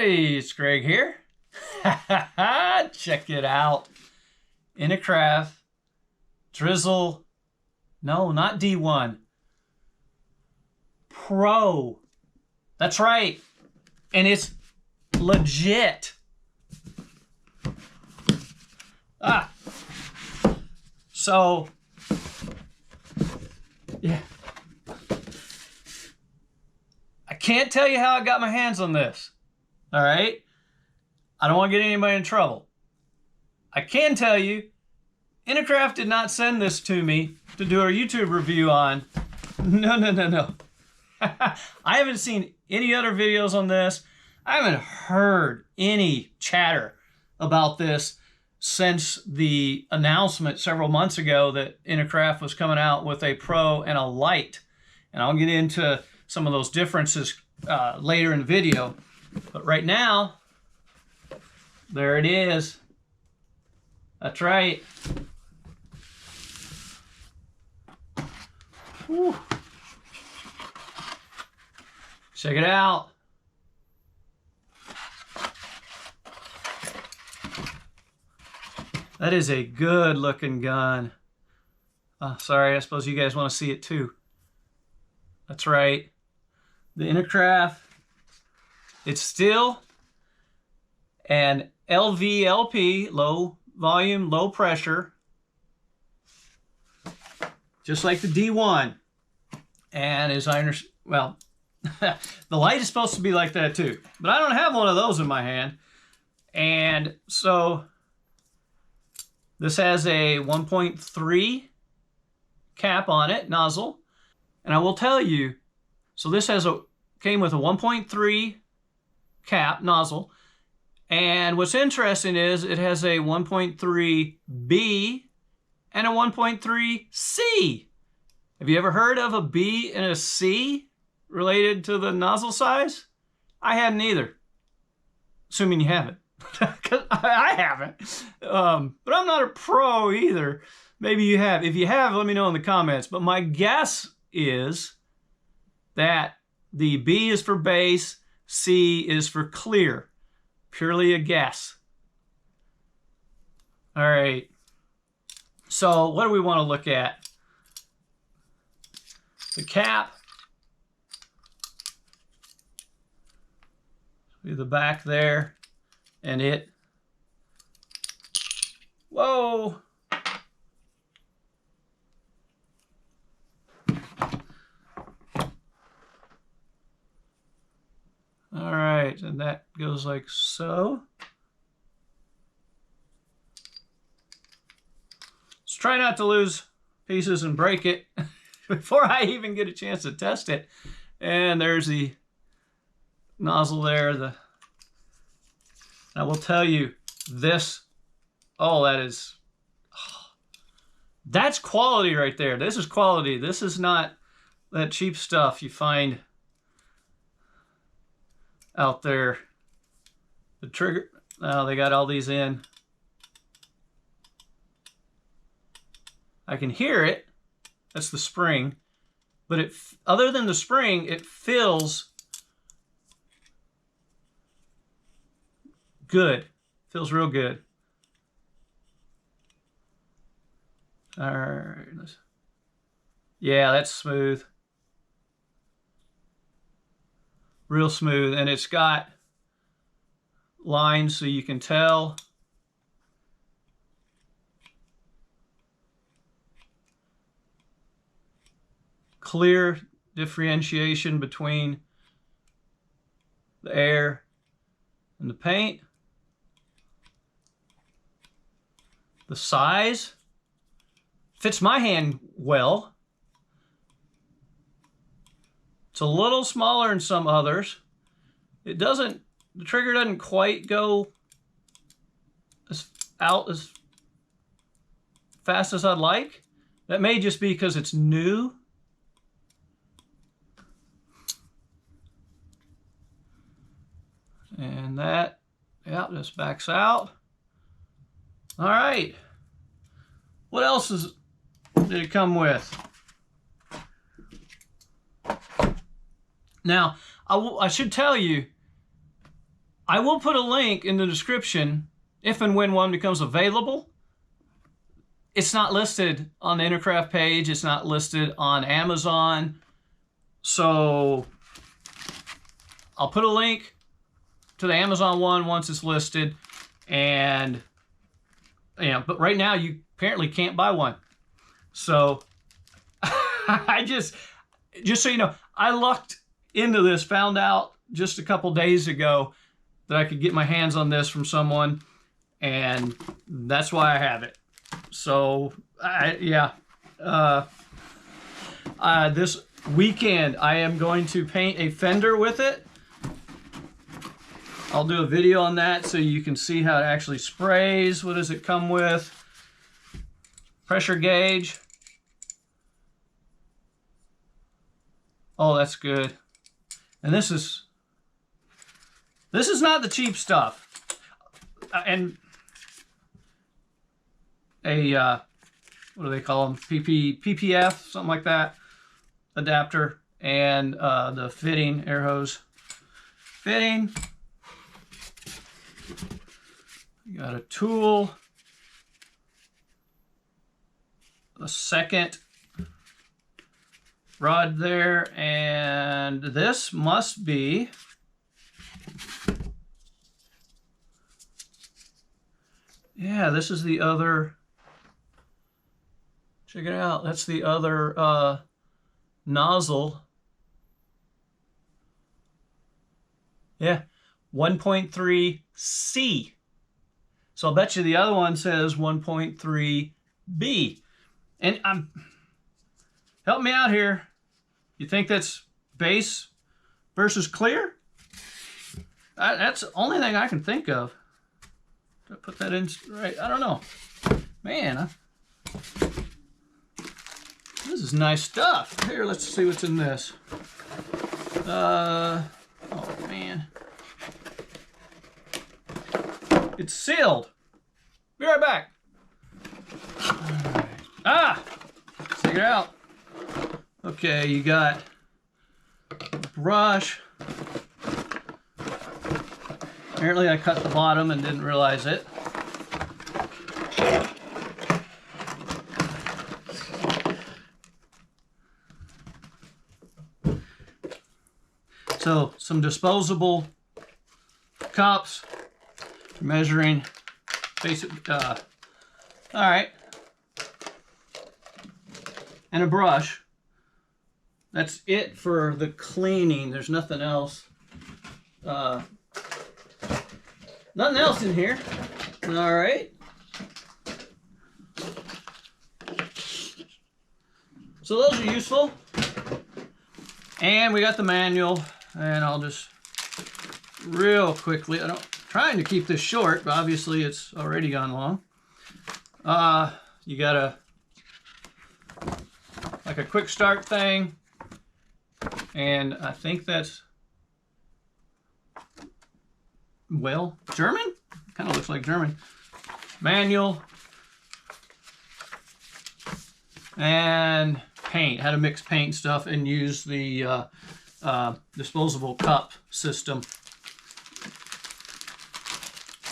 Hey, it's Greg here. Check it out. Inokraft Drizzle, no, not D1. Pro. That's right. And it's legit. So, yeah. I can't tell you how I got my hands on this. All right? I don't want to get anybody in trouble. I can tell you, Inokraft did not send this to me to do a YouTube review on. No. I haven't seen any other videos on this. I haven't heard any chatter about this since the announcement several months ago that Inokraft was coming out with a Pro and a Lite. And I'll get into some of those differences later in the video. But right now, there it is. That's right. Whew. Check it out. That is a good looking gun. Sorry, I suppose you guys want to see it too. That's right. The Inokraft. It's still an LVLP, low volume, low pressure, just like the D1. And as I understand, well, the Lite is supposed to be like that too, but I don't have one of those in my hand. And so this has a 1.3 cap on it, nozzle. And I will tell you, so this came with a 1.3 cap nozzle, and what's interesting is it has a 1.3B and a 1.3C. Have you ever heard of a B and a C related to the nozzle size? I hadn't either, assuming you haven't. Because I haven't, but I'm not a pro either. Maybe you have. If you have, let me know in the comments. But my guess is that the B is for base, C is for clear. Purely a guess. All right. So what do we want to look at? The cap. See the back there. And it. Whoa. All right, and that goes like so. Let's try not to lose pieces and break it before I even get a chance to test it. And there's the nozzle there. I will tell you this. Oh, that's quality right there. This is quality. This is not that cheap stuff you find out there. The trigger, oh, they got all these in. I can hear it. That's the spring. But other than the spring, it feels good. Feels real good. All right. Yeah, that's smooth. Real smooth, and it's got lines so you can tell. Clear differentiation between the air and the paint. The size fits my hand well. It's a little smaller than some others. The trigger doesn't quite go out as fast as I'd like. That may just be because it's new. And that, yeah, just backs out. All right. What else did it come with? Now, I should tell you, I will put a link in the description if and when one becomes available. It's not listed on the Inokraft page. It's not listed on Amazon. So I'll put a link to the Amazon one once it's listed. And, but right now you apparently can't buy one. So I just so you know, I lucked into this, found out just a couple days ago that I could get my hands on this from someone, and that's why I have it. So, this weekend I am going to paint a fender with it. I'll do a video on that so you can see how it actually sprays. What does it come with? Pressure gauge. Oh, that's good. And this is not the cheap stuff. And a what do they call them? PPF, something like that. Adapter and the fitting, air hose fitting. You got a tool. A second rod there, and this must be this is the other, check it out, that's the other nozzle. 1.3C. So I'll bet you the other one says 1.3B. And help me out here. You think that's base versus clear? That's the only thing I can think of. Did I put that in right? I don't know. Man, this is nice stuff. Here, let's see what's in this. Oh man. It's sealed. Be right back. All right. Let's take it out. Okay, you got a brush. Apparently I cut the bottom and didn't realize it. So some disposable cups for measuring basic, all right. And a brush. That's it for the cleaning. There's nothing else. Nothing else in here. All right. So those are useful. And we got the manual. And I'll just real quickly, trying to keep this short, but obviously it's already gone long. You got like a quick start thing. And I think that's, well, German? Kind of looks like German. Manual. And paint. How to mix paint stuff and use the disposable cup system.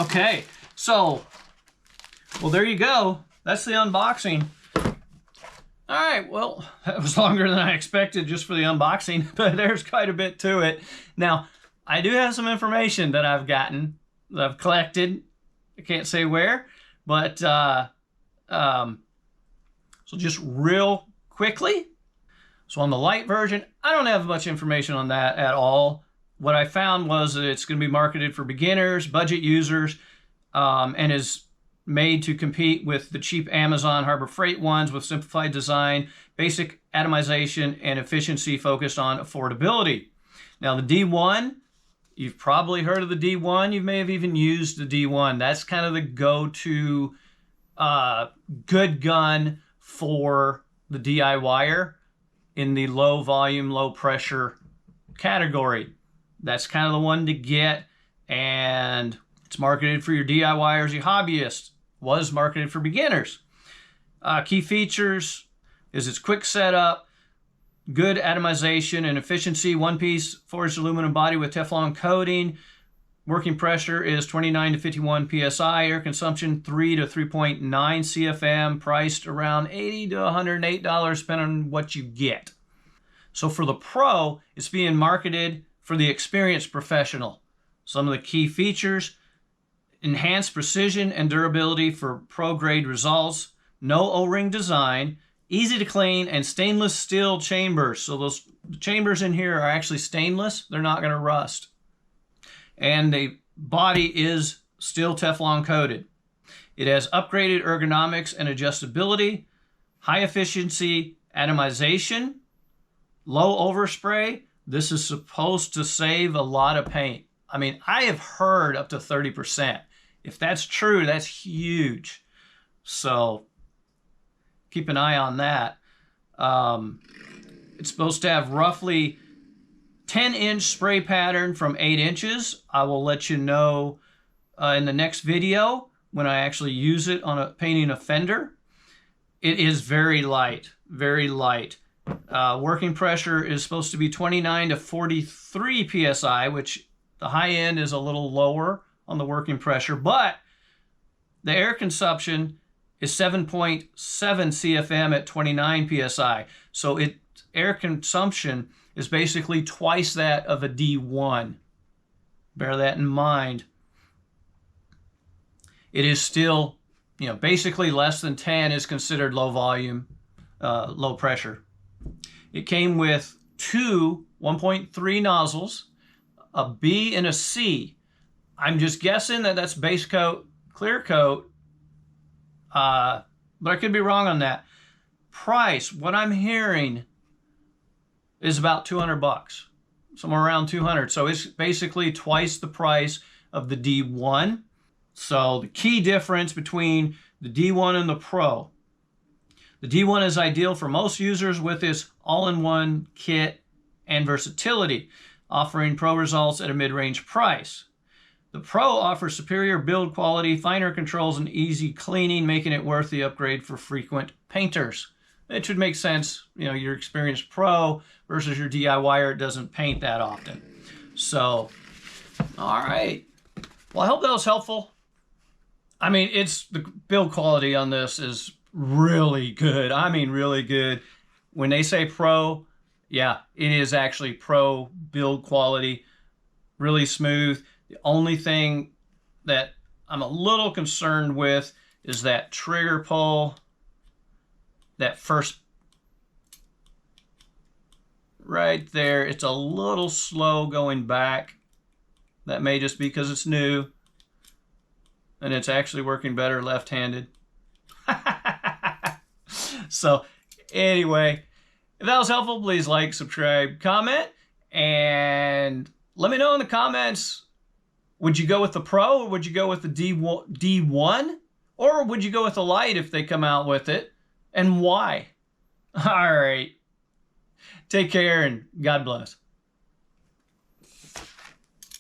Okay, so, well, there you go. That's the unboxing. All right, well, that was longer than I expected just for the unboxing, but there's quite a bit to it. Now, I do have some information that I've gotten, that I've collected. I can't say where, but so just real quickly. So on the light version, I don't have much information on that at all. What I found was that it's going to be marketed for beginners, budget users, and is made to compete with the cheap Amazon Harbor Freight ones with simplified design, basic atomization, and efficiency focused on affordability. Now the D1, you've probably heard of the D1. You may have even used the D1. That's kind of the go-to good gun for the DIYer in the low volume, low pressure category. That's kind of the one to get, and it's marketed for your DIYers, your hobbyists. Was marketed for beginners. Key features is its quick setup, good atomization and efficiency, one-piece forged aluminum body with Teflon coating, Working pressure is 29 to 51 psi. Air consumption 3 to 3.9 CFM. Priced around $80 to $108 depending on what you get. So for the Pro, it's being marketed for the experienced professional. Some of the key features: enhanced precision and durability for pro-grade results, no O-ring design, easy to clean, and stainless steel chambers. So those chambers in here are actually stainless. They're not going to rust. And the body is still Teflon coated. It has upgraded ergonomics and adjustability, high efficiency atomization, low overspray. This is supposed to save a lot of paint. I mean, I have heard up to 30%. If that's true, that's huge. So keep an eye on that. It's supposed to have roughly 10-inch spray pattern from 8 inches. I will let you know in the next video when I actually use it on painting a fender. It is very light, very light. Working pressure is supposed to be 29 to 43 psi, which the high end is a little lower on the working pressure, but the air consumption is 7.7 CFM at 29 psi. So air consumption is basically twice that of a D1. Bear that in mind. It is still, basically less than 10 is considered low volume, low pressure. It came with two 1.3 nozzles, a B and a C. I'm just guessing that that's base coat, clear coat, but I could be wrong on that. Price, what I'm hearing is about 200 bucks, somewhere around 200. So it's basically twice the price of the D1. So the key difference between the D1 and the Pro: the D1 is ideal for most users with its all-in-one kit and versatility, offering pro results at a mid-range price. The Pro offers superior build quality, finer controls, and easy cleaning, making it worth the upgrade for frequent painters. It should make sense, your experienced pro versus your DIYer. It doesn't paint that often. So, all right. Well, I hope that was helpful. I mean, the build quality on this is really good. I mean, really good. When they say pro, yeah, it is actually pro build quality. Really smooth. The only thing that I'm a little concerned with is that trigger pull. That first right there, it's a little slow going back. That may just be because it's new and it's actually working better left-handed. So anyway, if that was helpful, please like, subscribe, comment, and let me know in the comments, would you go with the Pro or would you go with the D1? Or would you go with the Lite if they come out with it? And why? All right. Take care and God bless.